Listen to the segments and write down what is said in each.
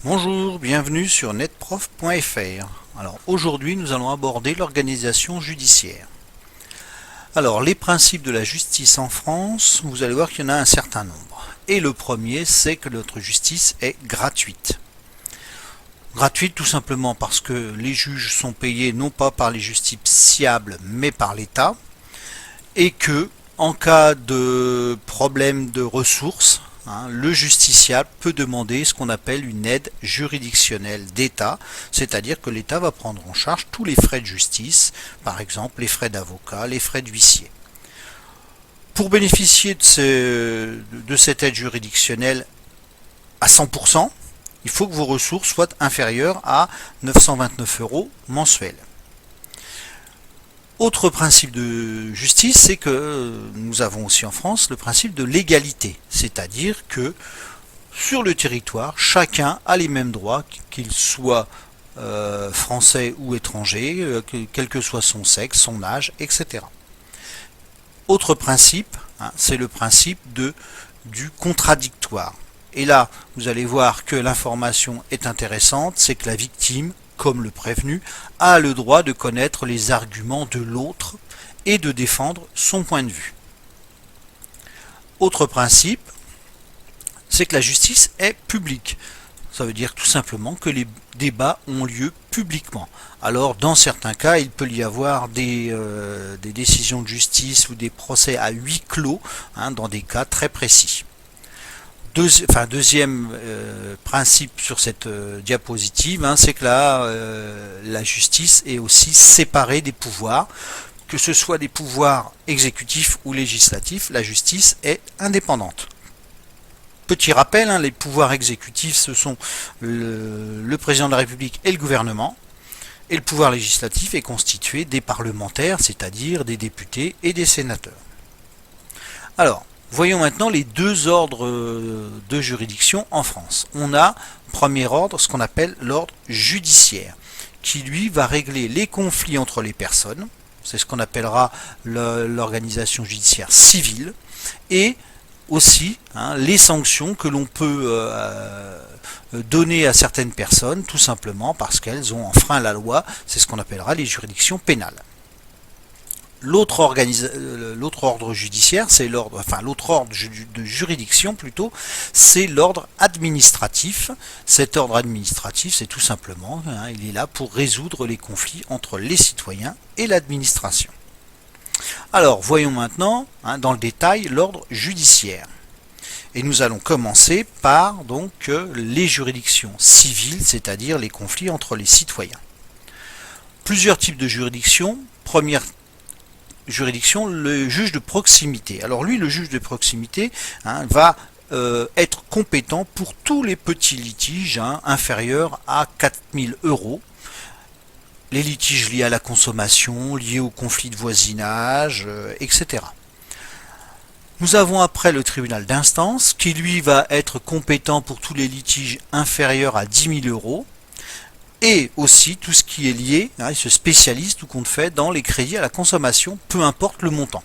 Bonjour, bienvenue sur netprof.fr. Alors aujourd'hui nous allons aborder l'organisation judiciaire. Alors les principes de la justice en France, vous allez voir qu'il y en a un certain nombre. Et le premier, c'est que notre justice est gratuite. Gratuite tout simplement parce que les juges sont payés non pas par les justiciables mais par l'État, et que en cas de problème de ressources, le justiciable peut demander ce qu'on appelle une aide juridictionnelle d'État, c'est-à-dire que l'État va prendre en charge tous les frais de justice, par exemple les frais d'avocat, les frais d'huissier. Pour bénéficier de cette aide juridictionnelle à 100%, il faut que vos ressources soient inférieures à 929 € mensuels. Autre principe de justice, c'est que nous avons aussi en France le principe de l'égalité, c'est-à-dire que sur le territoire, chacun a les mêmes droits, qu'il soit français ou étranger, quel que soit son sexe, son âge, etc. Autre principe, c'est le principe du contradictoire. Et là, vous allez voir que l'information est intéressante, c'est que la victime, comme le prévenu, a le droit de connaître les arguments de l'autre et de défendre son point de vue. Autre principe, c'est que la justice est publique. Ça veut dire tout simplement que les débats ont lieu publiquement. Alors dans certains cas, il peut y avoir des décisions de justice ou des procès à huis clos, dans des cas très précis. Deuxième principe sur cette diapositive, c'est que la justice est aussi séparée des pouvoirs, que ce soit des pouvoirs exécutifs ou législatifs, la justice est indépendante. Petit rappel, les pouvoirs exécutifs, ce sont le président de la République et le gouvernement, et le pouvoir législatif est constitué des parlementaires, c'est-à-dire des députés et des sénateurs. Alors, voyons maintenant les deux ordres de juridiction en France. On a, premier ordre, ce qu'on appelle l'ordre judiciaire, qui lui va régler les conflits entre les personnes, c'est ce qu'on appellera l'organisation judiciaire civile, et aussi les sanctions que l'on peut donner à certaines personnes, tout simplement parce qu'elles ont enfreint la loi, c'est ce qu'on appellera les juridictions pénales. L'autre ordre judiciaire, c'est l'autre ordre de juridiction plutôt, c'est l'ordre administratif. Cet ordre administratif, c'est tout simplement, il est là pour résoudre les conflits entre les citoyens et l'administration. Alors, voyons maintenant, dans le détail, l'ordre judiciaire. Et nous allons commencer par donc les juridictions civiles, c'est-à-dire les conflits entre les citoyens. Plusieurs types de juridictions. Première juridiction, le juge de proximité. Alors lui, le juge de proximité va être compétent pour tous les petits litiges inférieurs à 4 000 €. Les litiges liés à la consommation, liés au conflit de voisinage, etc. Nous avons après le tribunal d'instance qui lui va être compétent pour tous les litiges inférieurs à 10 000 € et aussi tout ce qui est lié, il se spécialise tout compte fait dans les crédits à la consommation, peu importe le montant.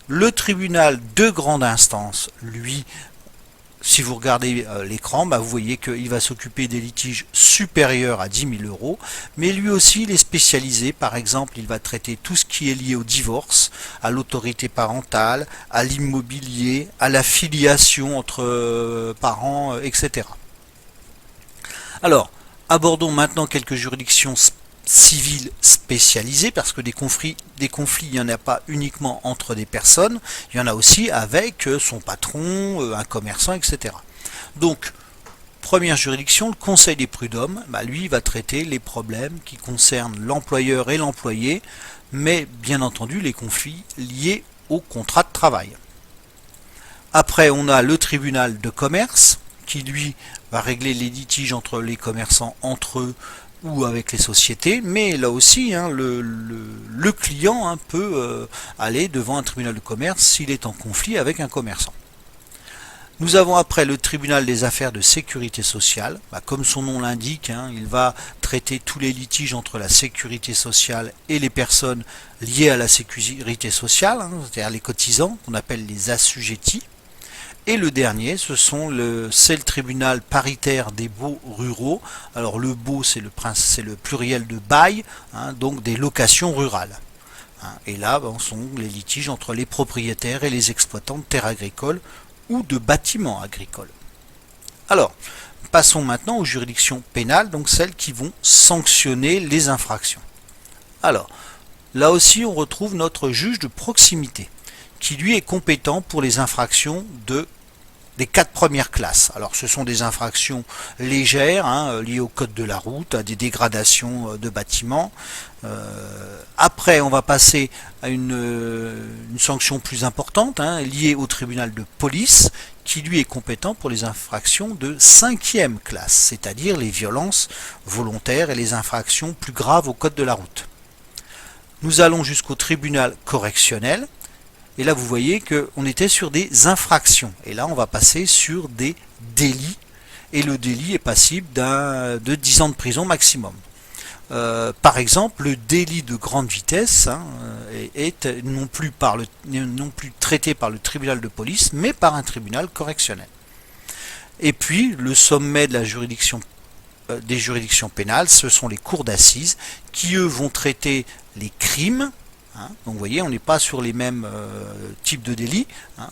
Le tribunal de grande instance, lui, si vous regardez l'écran, vous voyez qu'il va s'occuper des litiges supérieurs à 10 000 €, mais lui aussi il est spécialisé, par exemple il va traiter tout ce qui est lié au divorce, à l'autorité parentale, à l'immobilier, à la filiation entre parents, etc. Alors, abordons maintenant quelques juridictions civiles spécialisées, parce que des conflits, il n'y en a pas uniquement entre des personnes, il y en a aussi avec son patron, un commerçant, etc. Donc, première juridiction, le Conseil des prud'hommes, lui va traiter les problèmes qui concernent l'employeur et l'employé, mais bien entendu les conflits liés au contrat de travail. Après, on a le tribunal de commerce, qui lui va régler les litiges entre les commerçants entre eux ou avec les sociétés, mais là aussi le client peut aller devant un tribunal de commerce s'il est en conflit avec un commerçant. Nous avons après le tribunal des affaires de sécurité sociale. Comme son nom l'indique, il va traiter tous les litiges entre la sécurité sociale et les personnes liées à la sécurité sociale, c'est-à-dire les cotisants, qu'on appelle les assujettis. Et le dernier, c'est le tribunal paritaire des baux ruraux. Alors le baux, c'est le pluriel de bail, hein, donc des locations rurales. Et là, sont les litiges entre les propriétaires et les exploitants de terres agricoles ou de bâtiments agricoles. Alors, passons maintenant aux juridictions pénales, donc celles qui vont sanctionner les infractions. Alors, là aussi, on retrouve notre juge de proximité, qui lui est compétent pour les infractions des 4 premières classes. Alors ce sont des infractions légères, hein, liées au code de la route, à des dégradations de bâtiments. Après, on va passer à une sanction plus importante, hein, liée au tribunal de police, qui lui est compétent pour les infractions de 5e classe, c'est-à-dire les violences volontaires et les infractions plus graves au code de la route. Nous allons jusqu'au tribunal correctionnel. Et là, vous voyez qu'on était sur des infractions. Et là, on va passer sur des délits. Et le délit est passible de 10 ans de prison maximum. Par exemple, le délit de grande vitesse, hein, est non plus traité par le tribunal de police, mais par un tribunal correctionnel. Et puis, le sommet de la juridiction des juridictions pénales, ce sont les cours d'assises qui, eux, vont traiter les crimes. Donc vous voyez, on n'est pas sur les mêmes types de délits.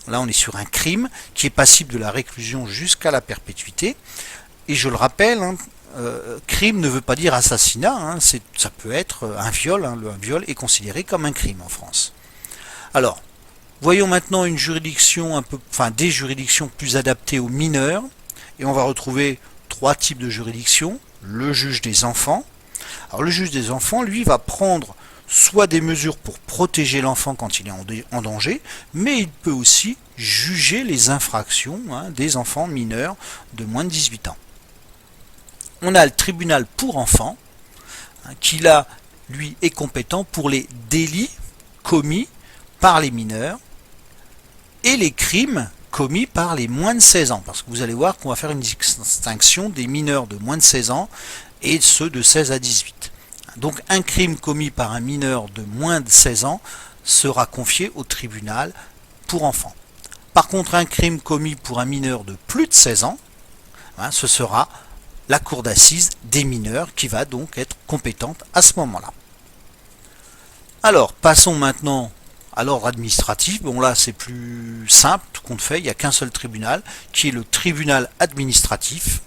Là, on est sur un crime qui est passible de la réclusion jusqu'à la perpétuité. Et je le rappelle, crime ne veut pas dire assassinat. Ça peut être un viol. Un viol est considéré comme un crime en France. Alors, voyons maintenant une juridiction des juridictions plus adaptées aux mineurs. Et on va retrouver 3 types de juridictions. Le juge des enfants. Alors le juge des enfants, lui, va prendre soit des mesures pour protéger l'enfant quand il est en danger, mais il peut aussi juger les infractions, des enfants mineurs de moins de 18 ans. On a le tribunal pour enfants, qui là, lui, est compétent pour les délits commis par les mineurs et les crimes commis par les moins de 16 ans, parce que vous allez voir qu'on va faire une distinction des mineurs de moins de 16 ans et ceux de 16 à 18. Donc un crime commis par un mineur de moins de 16 ans sera confié au tribunal pour enfants. Par contre, un crime commis pour un mineur de plus de 16 ans, ce sera la cour d'assises des mineurs qui va donc être compétente à ce moment-là. Alors, passons maintenant à l'ordre administratif. Bon là, c'est plus simple, tout compte fait, il n'y a qu'un seul tribunal, qui est le tribunal administratif.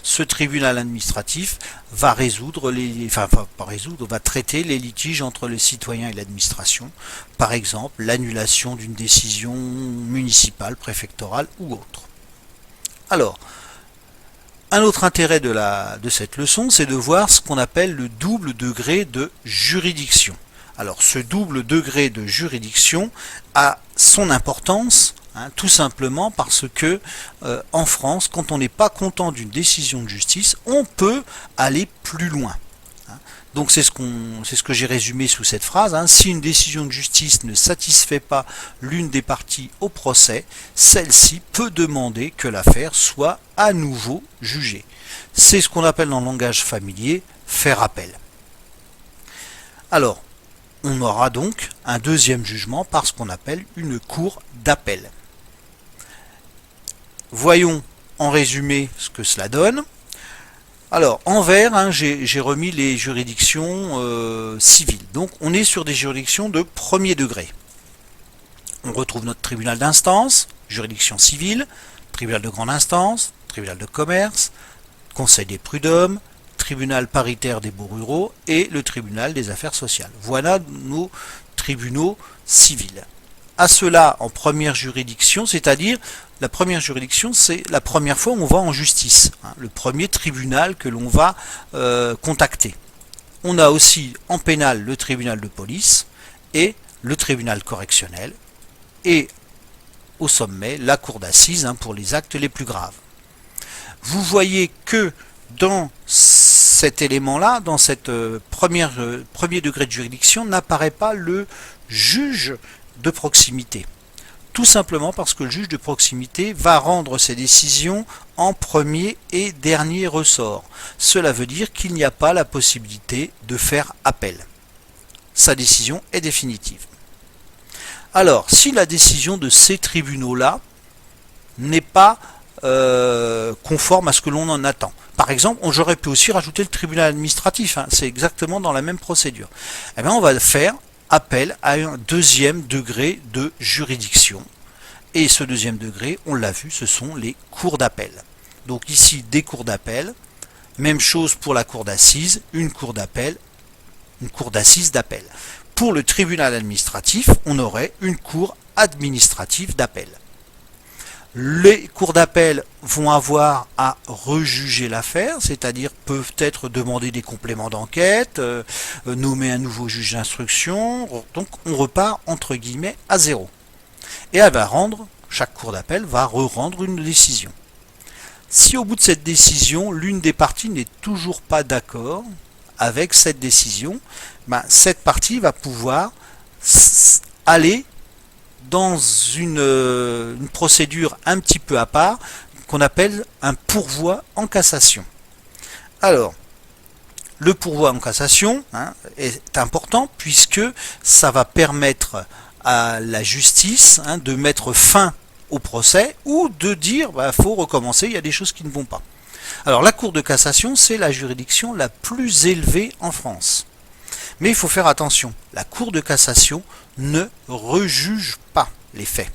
Ce tribunal administratif va va traiter les litiges entre les citoyens et l'administration, par exemple l'annulation d'une décision municipale, préfectorale ou autre. Alors, un autre intérêt de cette leçon, c'est de voir ce qu'on appelle le double degré de juridiction. Alors, ce double degré de juridiction a son importance, tout simplement parce que en France, quand on n'est pas content d'une décision de justice, on peut aller plus loin. Donc c'est ce que j'ai résumé sous cette phrase. Si une décision de justice ne satisfait pas l'une des parties au procès, celle-ci peut demander que l'affaire soit à nouveau jugée. C'est ce qu'on appelle dans le langage familier faire appel. Alors, on aura donc un deuxième jugement par ce qu'on appelle une cour d'appel. Voyons en résumé ce que cela donne. Alors, en vert, j'ai remis les juridictions civiles. Donc, on est sur des juridictions de premier degré. On retrouve notre tribunal d'instance, juridiction civile, tribunal de grande instance, tribunal de commerce, conseil des prud'hommes, tribunal paritaire des baux ruraux et le tribunal des affaires sociales. Voilà nos tribunaux civils. À cela, en première juridiction, c'est-à-dire la première juridiction, c'est la première fois où on va en justice, le premier tribunal que l'on va contacter. On a aussi en pénal le tribunal de police et le tribunal correctionnel et au sommet la cour d'assises pour les actes les plus graves. Vous voyez que dans cet élément-là, dans cette premier degré de juridiction, n'apparaît pas le juge de proximité. Tout simplement parce que le juge de proximité va rendre ses décisions en premier et dernier ressort. Cela veut dire qu'il n'y a pas la possibilité de faire appel. Sa décision est définitive. Alors, si la décision de ces tribunaux-là n'est pas conforme à ce que l'on en attend. Par exemple, j'aurais pu aussi rajouter le tribunal administratif, hein, c'est exactement dans la même procédure. Eh bien, on va faire appel à un deuxième degré de juridiction. Et ce deuxième degré, on l'a vu, ce sont les cours d'appel. Donc ici, des cours d'appel. Même chose pour la cour d'assises, une cour d'appel, une cour d'assises d'appel. Pour le tribunal administratif, on aurait une cour administrative d'appel. Les cours d'appel vont avoir à rejuger l'affaire, c'est-à-dire peuvent être demander des compléments d'enquête, nommer un nouveau juge d'instruction, donc on repart entre guillemets à zéro. Et elle va rendre, chaque cour d'appel va re-rendre une décision. Si au bout de cette décision, l'une des parties n'est toujours pas d'accord avec cette décision, cette partie va pouvoir aller dans une procédure un petit peu à part qu'on appelle un pourvoi en cassation. Alors, le pourvoi en cassation est important puisque ça va permettre à la justice de mettre fin au procès ou de dire faut recommencer, il y a des choses qui ne vont pas. Alors la Cour de cassation, c'est la juridiction la plus élevée en France. Mais il faut faire attention, la Cour de cassation ne rejuge pas les faits.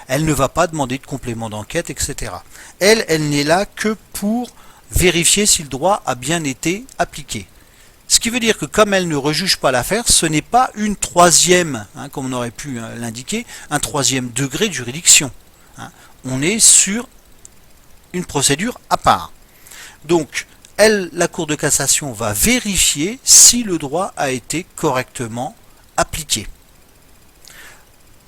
Elle ne va pas demander de complément d'enquête, etc. Elle n'est là que pour vérifier si le droit a bien été appliqué. Ce qui veut dire que comme elle ne rejuge pas l'affaire, ce n'est pas une troisième, comme on aurait pu l'indiquer, un troisième degré de juridiction. On est sur une procédure à part. Donc, la Cour de cassation va vérifier si le droit a été correctement appliqué.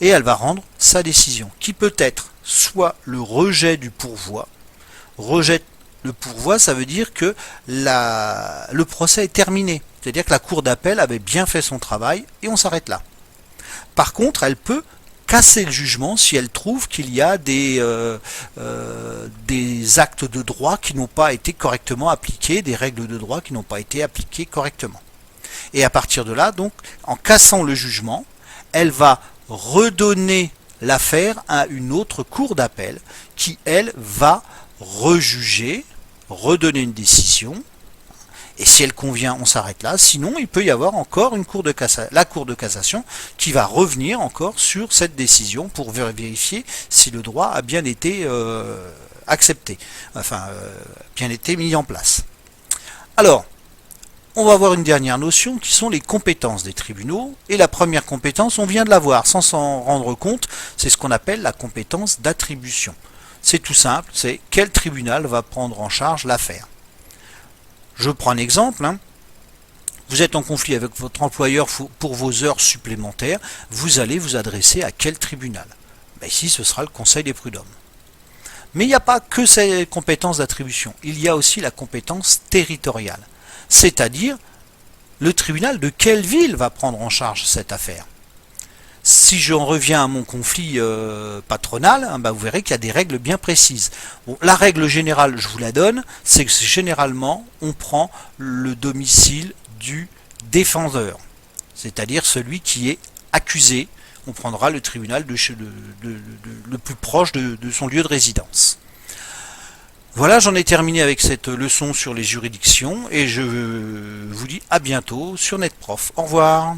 Et elle va rendre sa décision, qui peut être soit le rejet du pourvoi. Rejet le pourvoi, ça veut dire que le procès est terminé. C'est-à-dire que la Cour d'appel avait bien fait son travail et on s'arrête là. Par contre, elle peut casser le jugement si elle trouve qu'il y a des actes de droit qui n'ont pas été correctement appliqués, des règles de droit qui n'ont pas été appliquées correctement. Et à partir de là, donc, en cassant le jugement, elle va redonner l'affaire à une autre cour d'appel qui, elle, va rejuger, redonner une décision. Et si elle convient, on s'arrête là. Sinon, il peut y avoir encore la Cour de cassation qui va revenir encore sur cette décision pour vérifier si le droit a bien été accepté, bien été mis en place. Alors, on va voir une dernière notion qui sont les compétences des tribunaux. Et la première compétence, on vient de la voir sans s'en rendre compte, c'est ce qu'on appelle la compétence d'attribution. C'est tout simple, c'est quel tribunal va prendre en charge l'affaire. Je prends un exemple. Vous êtes en conflit avec votre employeur pour vos heures supplémentaires. Vous allez vous adresser à quel tribunal? Ici, ce sera le Conseil des prud'hommes. Mais il n'y a pas que ces compétences d'attribution. Il y a aussi la compétence territoriale. C'est-à-dire, le tribunal de quelle ville va prendre en charge cette affaire? Si j'en reviens à mon conflit patronal, vous verrez qu'il y a des règles bien précises. Bon, la règle générale, je vous la donne, c'est que généralement, on prend le domicile du défendeur, c'est-à-dire celui qui est accusé. On prendra le tribunal le plus proche de son lieu de résidence. Voilà, j'en ai terminé avec cette leçon sur les juridictions et je vous dis à bientôt sur NetProf. Au revoir.